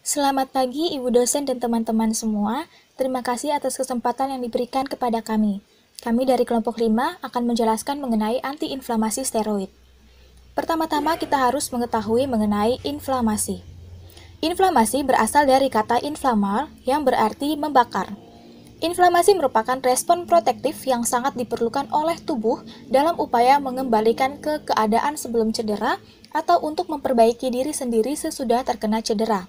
Selamat pagi Ibu dosen dan teman-teman semua. Terima kasih atas kesempatan yang diberikan kepada kami. Kami dari kelompok 5 akan menjelaskan mengenai antiinflamasi steroid. Pertama-tama kita harus mengetahui mengenai inflamasi. Inflamasi berasal dari kata inflamar yang berarti membakar. Inflamasi merupakan respon protektif yang sangat diperlukan oleh tubuh dalam upaya mengembalikan ke keadaan sebelum cedera atau untuk memperbaiki diri sendiri sesudah terkena cedera.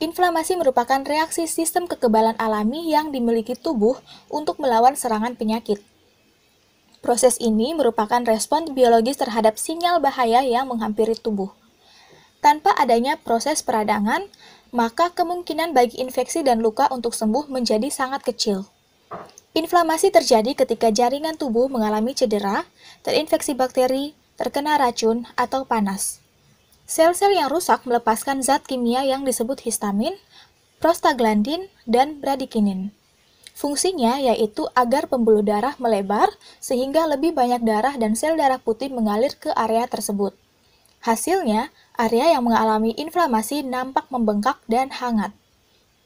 Inflamasi merupakan reaksi sistem kekebalan alami yang dimiliki tubuh untuk melawan serangan penyakit. Proses ini merupakan respons biologis terhadap sinyal bahaya yang menghampiri tubuh. Tanpa adanya proses peradangan, maka kemungkinan bagi infeksi dan luka untuk sembuh menjadi sangat kecil. Inflamasi terjadi ketika jaringan tubuh mengalami cedera, terinfeksi bakteri, terkena racun, atau panas. Sel-sel yang rusak melepaskan zat kimia yang disebut histamin, prostaglandin, dan bradikinin. Fungsinya yaitu agar pembuluh darah melebar sehingga lebih banyak darah dan sel darah putih mengalir ke area tersebut. Hasilnya, area yang mengalami inflamasi nampak membengkak dan hangat.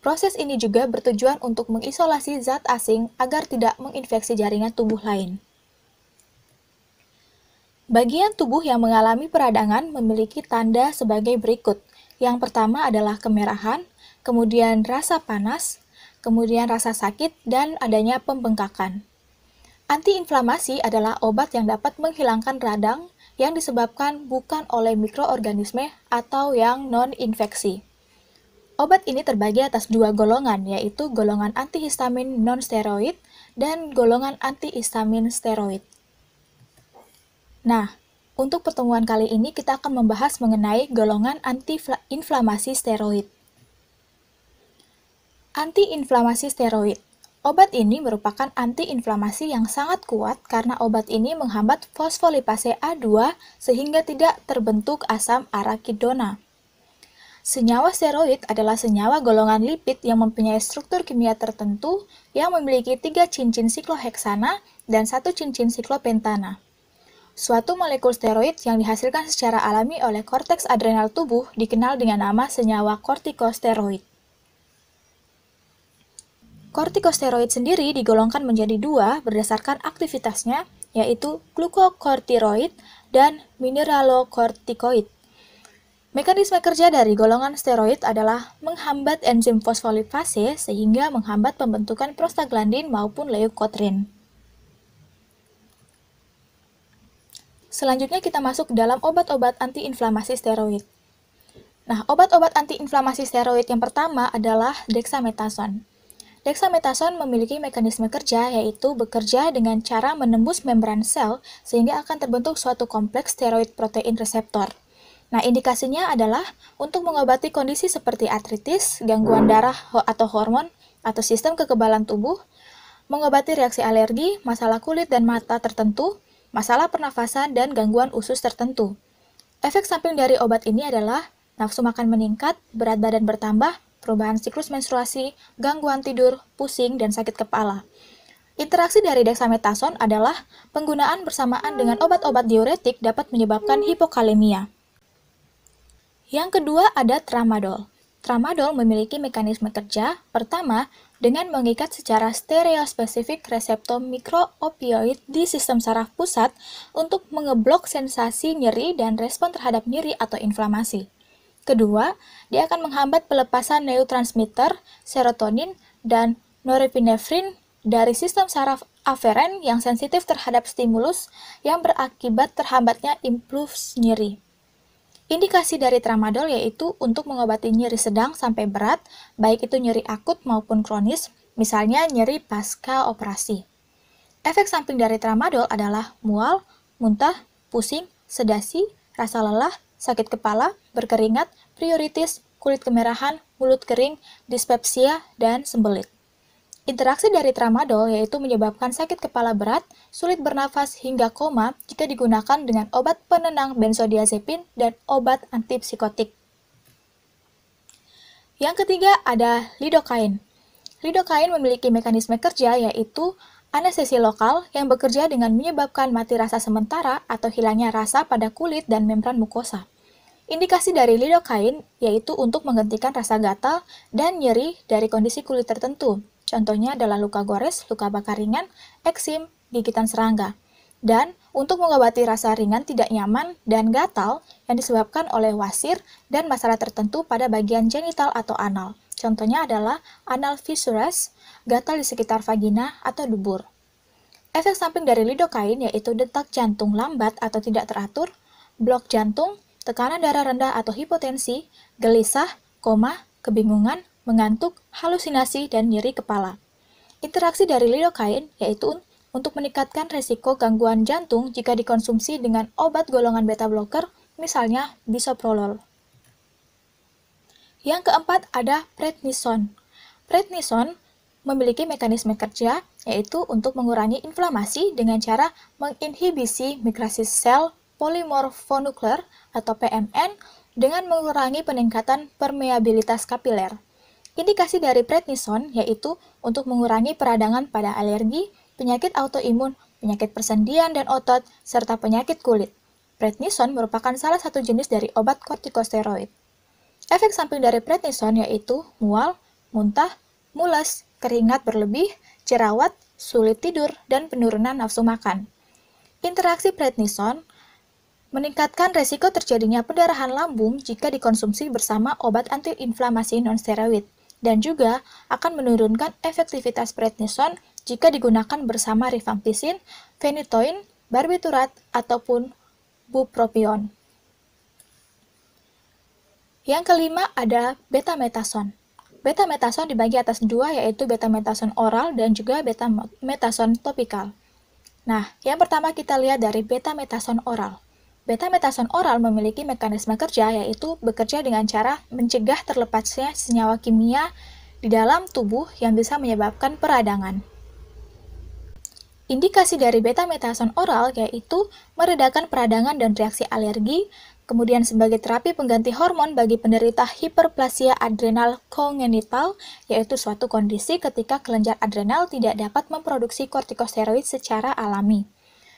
Proses ini juga bertujuan untuk mengisolasi zat asing agar tidak menginfeksi jaringan tubuh lain. Bagian tubuh yang mengalami peradangan memiliki tanda sebagai berikut. Yang pertama adalah kemerahan, kemudian rasa panas, kemudian rasa sakit, dan adanya pembengkakan. Antiinflamasi adalah obat yang dapat menghilangkan radang yang disebabkan bukan oleh mikroorganisme atau yang non-infeksi. Obat ini terbagi atas dua golongan, yaitu golongan antihistamin non-steroid dan golongan antihistamin steroid. Nah, untuk pertemuan kali ini kita akan membahas mengenai golongan antiinflamasi steroid. Antiinflamasi steroid. Obat ini merupakan antiinflamasi yang sangat kuat karena obat ini menghambat fosfolipase A2 sehingga tidak terbentuk asam arakidona. Senyawa steroid adalah senyawa golongan lipid yang mempunyai struktur kimia tertentu yang memiliki 3 cincin sikloheksana dan 1 cincin siklopentana. Suatu molekul steroid yang dihasilkan secara alami oleh korteks adrenal tubuh dikenal dengan nama senyawa kortikosteroid. Kortikosteroid sendiri digolongkan menjadi dua berdasarkan aktivitasnya, yaitu glukokortikoid dan mineralokortikoid. Mekanisme kerja dari golongan steroid adalah menghambat enzim fosfolipase sehingga menghambat pembentukan prostaglandin maupun leukotrin. Selanjutnya kita masuk ke dalam obat-obat antiinflamasi steroid. Nah, obat-obat antiinflamasi steroid yang pertama adalah dexamethasone. Dexamethasone memiliki mekanisme kerja yaitu bekerja dengan cara menembus membran sel sehingga akan terbentuk suatu kompleks steroid protein reseptor. Nah, indikasinya adalah untuk mengobati kondisi seperti artritis, gangguan darah atau hormon, atau sistem kekebalan tubuh, mengobati reaksi alergi, masalah kulit dan mata tertentu, masalah pernafasan, dan gangguan usus tertentu. Efek samping dari obat ini adalah nafsu makan meningkat, berat badan bertambah, perubahan siklus menstruasi, gangguan tidur, pusing, dan sakit kepala. Interaksi dari dexamethasone adalah penggunaan bersamaan dengan obat-obat diuretik dapat menyebabkan hipokalemia. Yang kedua ada tramadol. Tramadol memiliki mekanisme kerja, pertama, dengan mengikat secara stereospesifik reseptor mikroopioid di sistem saraf pusat untuk mengeblok sensasi nyeri dan respon terhadap nyeri atau inflamasi. Kedua, dia akan menghambat pelepasan neurotransmitter, serotonin, dan norepinefrin dari sistem saraf aferen yang sensitif terhadap stimulus yang berakibat terhambatnya impuls nyeri. Indikasi dari tramadol yaitu untuk mengobati nyeri sedang sampai berat, baik itu nyeri akut maupun kronis, misalnya nyeri pasca operasi. Efek samping dari tramadol adalah mual, muntah, pusing, sedasi, rasa lelah, sakit kepala, berkeringat, prioritis, kulit kemerahan, mulut kering, dispepsia, dan sembelit. Interaksi dari tramadol yaitu menyebabkan sakit kepala berat, sulit bernafas hingga koma jika digunakan dengan obat penenang benzodiazepin dan obat antipsikotik. Yang ketiga ada lidocaine. Lidocaine memiliki mekanisme kerja yaitu anestesi lokal yang bekerja dengan menyebabkan mati rasa sementara atau hilangnya rasa pada kulit dan membran mukosa. Indikasi dari lidocaine yaitu untuk menggantikan rasa gatal dan nyeri dari kondisi kulit tertentu. Contohnya adalah luka gores, luka bakar ringan, eksim, gigitan serangga. Dan untuk mengobati rasa ringan tidak nyaman dan gatal yang disebabkan oleh wasir dan masalah tertentu pada bagian genital atau anal. Contohnya adalah anal fissures, gatal di sekitar vagina atau dubur. Efek samping dari lidocaine yaitu detak jantung lambat atau tidak teratur, blok jantung, tekanan darah rendah atau hipotensi, gelisah, koma, kebingungan, mengantuk, halusinasi, dan nyeri kepala. Interaksi dari lidocaine yaitu untuk meningkatkan resiko gangguan jantung jika dikonsumsi dengan obat golongan beta blocker, misalnya bisoprolol. Yang keempat ada prednison. Prednison memiliki mekanisme kerja yaitu untuk mengurangi inflamasi dengan cara menginhibisi migrasi sel polimorfonukler atau PMN dengan mengurangi peningkatan permeabilitas kapiler. Indikasi dari prednison yaitu untuk mengurangi peradangan pada alergi, penyakit autoimun, penyakit persendian dan otot, serta penyakit kulit. Prednison merupakan salah satu jenis dari obat kortikosteroid. Efek samping dari prednison yaitu mual, muntah, mules, keringat berlebih, jerawat, sulit tidur, dan penurunan nafsu makan. Interaksi prednison meningkatkan resiko terjadinya pendarahan lambung jika dikonsumsi bersama obat antiinflamasi non-steroid, dan juga akan menurunkan efektivitas prednison jika digunakan bersama rifampicin, phenytoin, barbiturat, ataupun bupropion. Yang kelima ada betametason. Betametason dibagi atas dua, yaitu betametason oral dan juga betametason topikal. Nah, yang pertama kita lihat dari betametason oral. Betametason oral memiliki mekanisme kerja yaitu bekerja dengan cara mencegah terlepasnya senyawa kimia di dalam tubuh yang bisa menyebabkan peradangan. Indikasi dari betametason oral yaitu meredakan peradangan dan reaksi alergi, kemudian sebagai terapi pengganti hormon bagi penderita hiperplasia adrenal kongenital, yaitu suatu kondisi ketika kelenjar adrenal tidak dapat memproduksi kortikosteroid secara alami.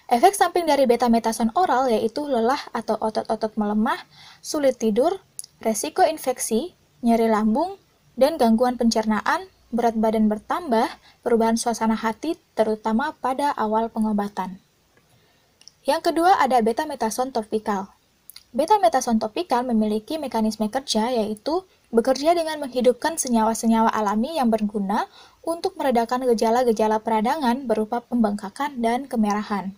Efek samping dari betametason oral yaitu lelah atau otot-otot melemah, sulit tidur, resiko infeksi, nyeri lambung, dan gangguan pencernaan, berat badan bertambah, perubahan suasana hati terutama pada awal pengobatan. Yang kedua ada betametason topikal. Betametason topikal memiliki mekanisme kerja yaitu bekerja dengan menghidupkan senyawa-senyawa alami yang berguna untuk meredakan gejala-gejala peradangan berupa pembengkakan dan kemerahan.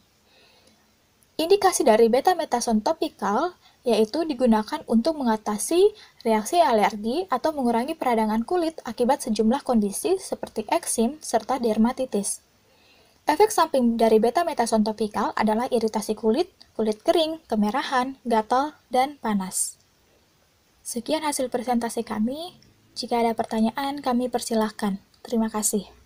Indikasi dari betametason topikal yaitu digunakan untuk mengatasi reaksi alergi atau mengurangi peradangan kulit akibat sejumlah kondisi seperti eksim serta dermatitis. Efek samping dari betametason topikal adalah iritasi kulit, kulit kering, kemerahan, gatal, dan panas. Sekian hasil presentasi kami. Jika ada pertanyaan, kami persilahkan. Terima kasih.